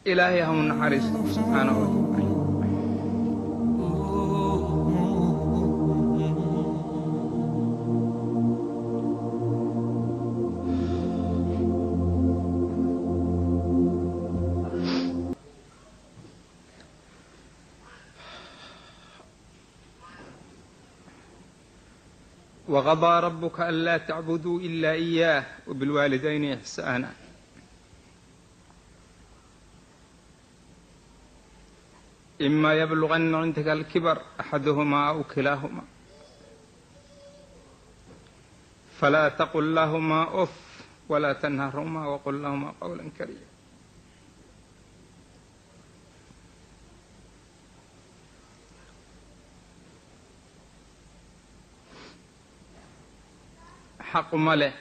إلهي هم نحرس سبحانه وتعالى. وقضى ربك ألا تعبدوا إلا إياه وبالوالدين إحسانا. إما يبلغن عندك الكبر أحدهما أو كلاهما فلا تقل لهما أف ولا تنهرهما وقل لهما قولا كريما. حق ماله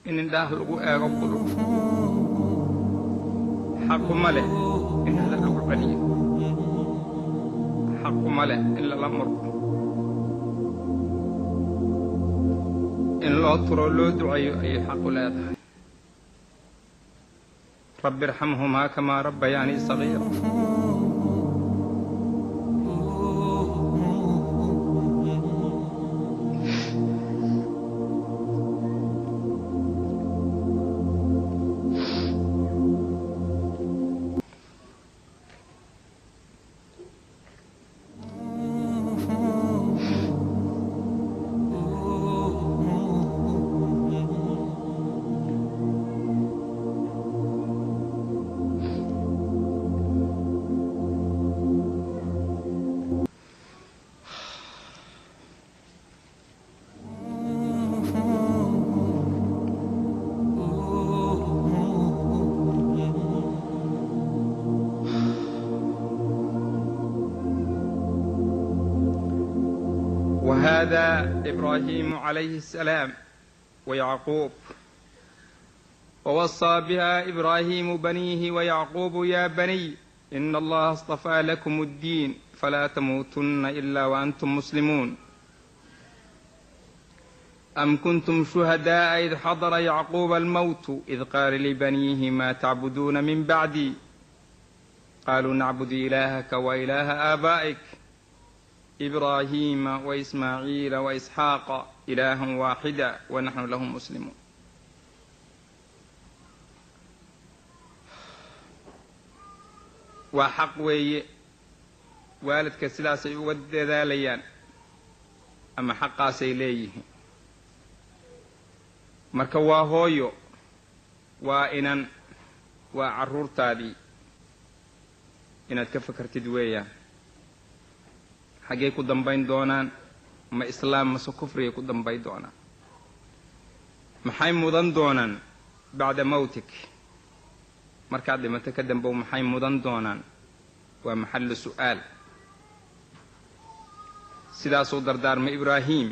إن داخل أقبله حق ماله إن داخل بنيه حق ماله إلا الأمر إن لا ترى له دعاء أي حق لا يدعي. رب ارحمهما كما ربياني صغيرا. وهذا إبراهيم عليه السلام ويعقوب ووصى بها إبراهيم بنيه ويعقوب يا بني إن الله اصطفى لكم الدين فلا تموتن إلا وأنتم مسلمون. أم كنتم شهداء إذ حضر يعقوب الموت إذ قال لبنيه ما تعبدون من بعدي قالوا نعبد إلهك وإله آبائك إبراهيم وإسماعيل وإسحاق إلها واحدا ونحن له مسلمون. وحق وي والدك سلاسي ود ذاليان أما حقا سيليه marka waa hooyo waa inan waa carruurtaadii inaad ka fakartid weeyaan xaggee ku dambayn doonaan ma islaam mase kufriyay ku dambayn doonaan maxay mudan doonaan bacda mawtik markaad dhimato ka dambow maxay mudan doonaan waa maxallu su'aal. sidaasuu dardaarmay ibraahim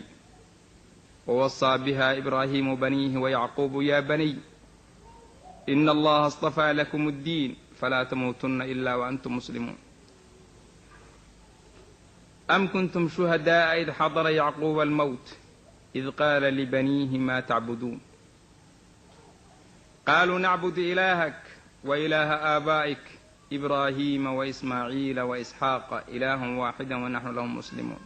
ووصى بها إبراهيم بنيه ويعقوب يا بني إن الله اصطفى لكم الدين فلا تموتن إلا وأنتم مسلمون. أم كنتم شهداء إذ حضر يعقوب الموت إذ قال لبنيه ما تعبدون قالوا نعبد إلهك وإله آبائك إبراهيم وإسماعيل وإسحاق إله واحدا ونحن له مسلمون.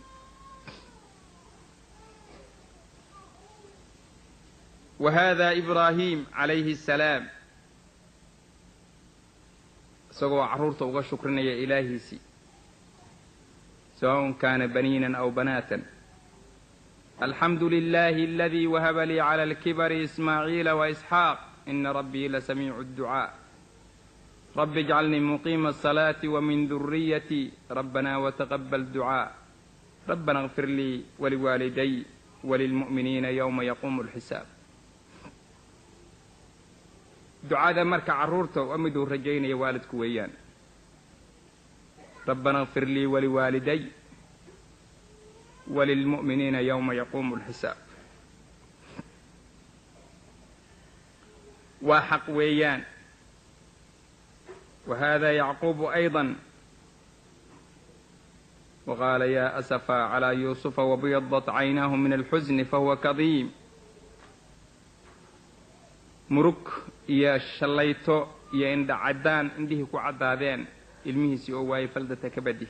وهذا إبراهيم عليه السلام سوى عرورته وشكرنا يا إلهي سي سواء كان بنينا أو بناتا. الحمد لله الذي وهب لي على الكبر إسماعيل وإسحاق إن ربي لسميع الدعاء. رب اجعلني مقيم الصلاة ومن ذريتي ربنا وتقبل دعاء. ربنا اغفر لي ولوالدي وللمؤمنين يوم يقوم الحساب. دعاء مركع عرورته وأمدوا رجينا يا والد كويان. ربنا اغفر لي ولوالدي وللمؤمنين يوم يقوم الحساب. وحق ويان. وهذا يعقوب أيضا وقال يا أسفا على يوسف وبيضت عيناه من الحزن فهو كظيم. murug iyo shallayto iyo indha caddaan indhihii ku caddaadeen ilmihiisii oo waayey faldata ka badi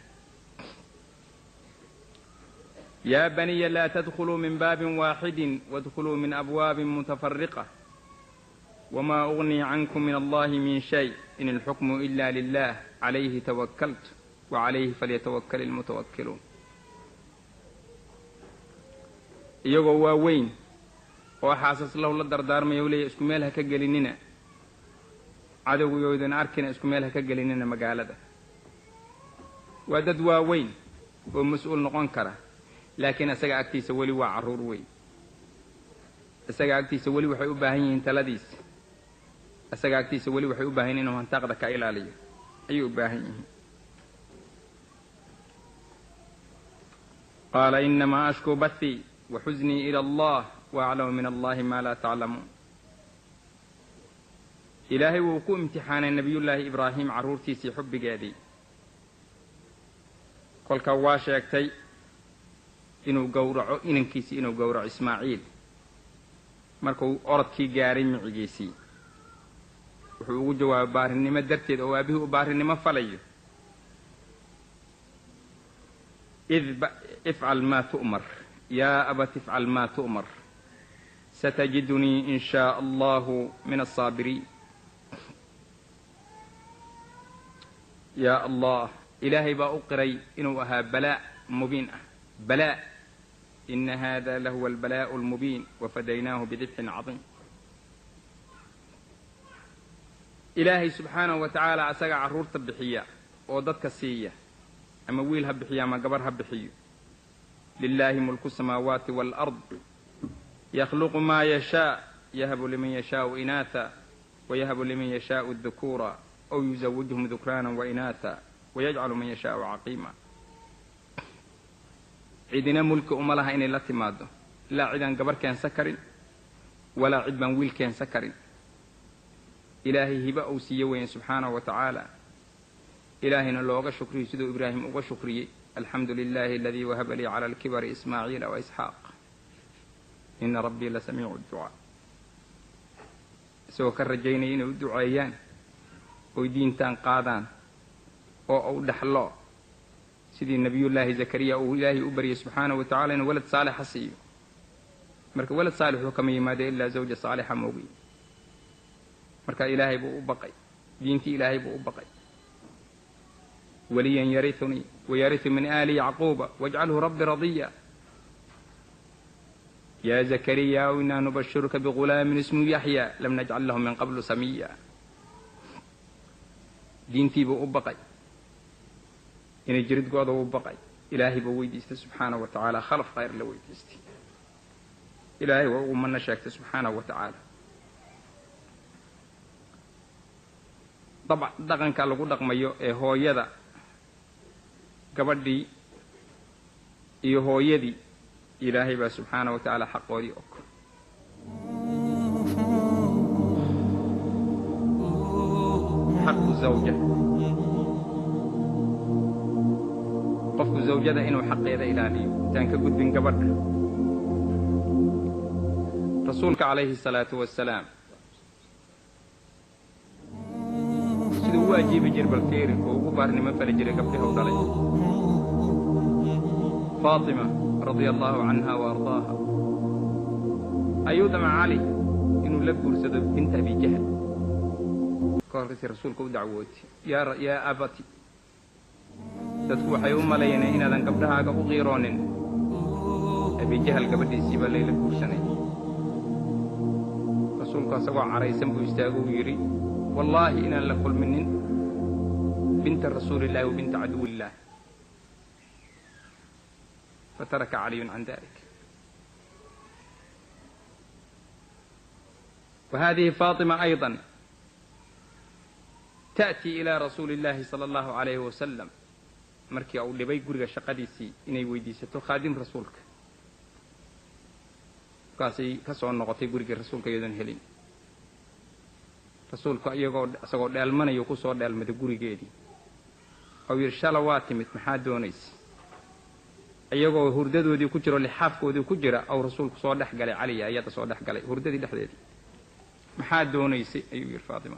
yaa baniya laa tadkhuluu min baabin waaxidin waadkhuluu min abwaabin mutafariqa wamaa ugnii cankum min allahi min shay in alxukmu ila lilah calayhi tawakkaltu wacalayhi falyatawakkal ilmutawakkiluun iyagoo waaweyn oo xaasas lahu la dardaarmaya u leeya isku meel ha ka gelinina cadowgoodan arkina isku meel ha ka gelinina magaalada waa dad waaweyn oo mas-uul noqon kara laakiin isaga agtiisa weli waa carruur weyn isaga agtiisa weli waxay u baahan yihiin taladiisa isaga agtiisa weli waxay u baahan yihiin inuu hantaaqda ka ilaaliyo ayay u baahan yihiin qaala inamaa ashkuu bathii waxusnii ila allah waaclamu min allahi maa laa taclamuun ilaahay wuu ku imtixaanay nebiyullaahi ibraahim carruurtiisii xubbigeedii kolkaa waa sheegtay inuu gowraco inankiisii inuu gowraco ismaaciil markuu orodkii gaaray micigiisii wuxuu ugu jawaabay baarinimo darteed oo aabihii u baarinimo falayo ifcal maa tu'mar yaa abati ifcal maa tu'mar satajidunii in shaa allahu min alsaabiriin yaa allah ilaahay baa u qiray inuu ahaa balaa mubiin ah balaa ina hada lahuwa albalaa'u almubiin wafadaynaahu bidibxin cadiim ilaahay subxaanahu wa tacaala asaga carruurta bixiya oo dadka siiya ama wiil ha bixiyo ama gabar ha bixiyo lilaahi mulku samaawaati waalard yakhluqu maa yashaa yahabu liman yashaau inaatha wayahabu liman yashaau dukuura aw yuzawijhum dukraanan wainaatha wayajcalu man yashaau caqiima cidina mulki uma laha inay la timaado ilaa cidaan gabar keensan karin walaa cid baan wiil keensan karin ilaahay hiba uu siiye weyn subxaanahu wa tacaala ilaahayna looga shukriyo siduu ibraahim uga shukriyey alxamdu lilaahi aladii wahaba lii cala alkibari ismaaciila waisxaaq ina rabbii la samiicu ducaa isagoo ka rajaynaya inay u duceeyaan oy diintaan qaadaan oo u dhaxlo sidii nebiyullaahi zakariya uu ilaahay u baryay subxaanahu wa tacala inuu walad saalixa siiyo marka walad saalixuu kama yimaado ilaa zawja saalixa moogiy marka ilaahay buu u baqay diintii ilaahay buu u baqay waliyan yariunii wayariu min aali yacquuba wajcalhu rabbi radiya yaa zakariya inaa nubashiruka bigulaamin ismu yaxya lam najcal lahu min qablu samiya diintii buu u baqay inay jiridgooda u baqay ilaahay buu weydiistay subxaanahu wa tacaala khalaf khayr la weydiistay ilaahay waa ugu manno sheegtay subxaanahu wa tacaala dhaqanka lagu dhaqmayo ee hooyada gabadhii iyo hooyadii ilaahay baa subxaanahu wa tacaala xaqoodii og xaqu zawja qofku zawjada inuu xaqeeda ilaaliyo intaan ka gudbin gabadha rasuulka calayhi salaatu wasalaam siduu u ajiibi jiray balkeeri oo ugu baarnimo fali jiray gabdhaha u dhalay faatima radia allahu canha wa ardaaha ayuu dama cali inuu la guursado binta abi jahl ka horraysay rasuulka u dacwootay yaa abati dadku waxay u malayeen inaadan gabdhahaaga u qiiroonin abi jahl gabadhiisii baa layla guursanay rasuulku asagoo caraysan buu istaago u yidhi wallaahi inaan la kulminin binta rasuulillahi wa binta caduwillaah fataraka caliyun can dalik وهذه فاطمة أيضا تأتي إلى رسول الله صلى الله عليه وسلم markii uu dhibay guriga shaqadiisii inay weydiisato khaadim rasuulka kaasay ka soo noqotay guriga rasuulka iyadoon helin rasuulku isagoo dheelmanayo ku soo dheelmaday gurigeedii oo yidhi shala waa timid maxaa doonaysa iyagoo hurdadoodii ku jiro lixaafkoodii ku jira ou rasuulku soo dhex galay caliya iyada soo dhex galay hurdadii dhexdeedii maxaa doonaysay ayuu yidhi faatima